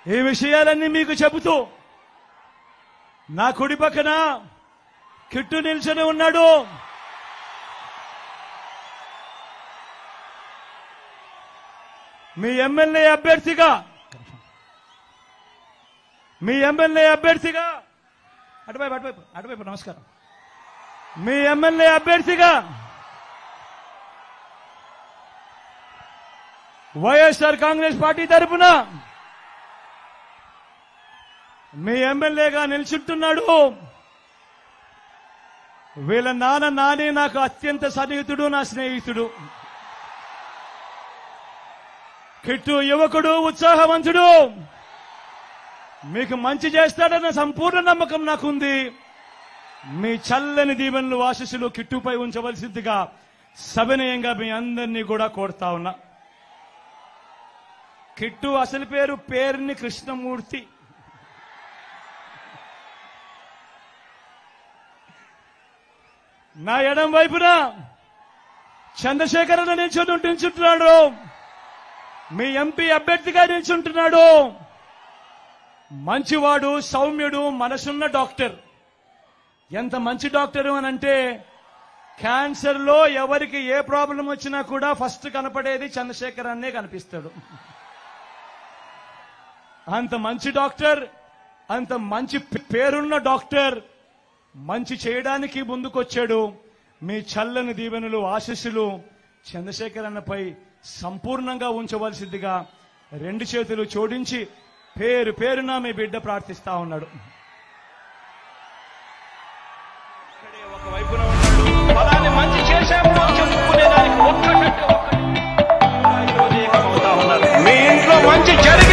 ఈ విషయాలన్నీ మీకు చెబుతూ నా కుడి పక్కన కిట్టు నిల్చొని ఉన్నాడు. మీ ఎమ్మెల్యే అభ్యర్థిగా అటువైపు నమస్కారం. మీ ఎమ్మెల్యే అభ్యర్థిగా వైఎస్ఆర్ కాంగ్రెస్ పార్టీ తరఫున మీ ఎమ్మెల్యేగా నిల్చుంటున్నాడు. వీళ్ళ నాని నాకు అత్యంత సన్నిహితుడు, నా స్నేహితుడు. కిట్టు యువకుడు, ఉత్సాహవంతుడు, మీకు మంచి చేస్తాడన్న సంపూర్ణ నమ్మకం నాకుంది. మీ చల్లని దీవెనలు, ఆశీస్సులు కిట్టుపై ఉంచవలసిందిగా సవినయంగా మీ అందరినీ కూడా కోరుతా ఉన్నా. కిట్టు అసలు పేరుని కృష్ణమూర్తి. నా ఎడం వైపున చంద్రశేఖరన్ నిల్చుంటున్నాడు. మీ ఎంపీ అభ్యర్థిగా నిల్చుంటున్నాడు. మంచివాడు, సౌమ్యుడు, మనసున్న డాక్టర్. ఎంత మంచి డాక్టరు అనంటే క్యాన్సర్ లో ఎవరికి ఏ ప్రాబ్లం వచ్చినా కూడా ఫస్ట్ కనపడేది చంద్రశేఖరన్నే కనిపిస్తాడు. అంత మంచి డాక్టర్, అంత మంచి పేరున్న డాక్టర్, మంచి చేయడానికి ముందుకొచ్చాడు. మీ చల్లని దీవెనలు, ఆశీస్సులు చంద్రశేఖరన్నపై సంపూర్ణంగా ఉంచవలసిందిగా రెండు చేతులు జోడించి పేరున మీ బిడ్డ ప్రార్థిస్తా ఉన్నాడు. ఒకవైపున ఉన్నాడు, ఫలాన్ని మంచి చేశాము అని చెప్పుకునేదానికి ఒక్కటంటే ఒక్కటి ఈరోజు ఏకమవుతా ఉన్నారు. మీ ఇంట్లో మంచి జరిగి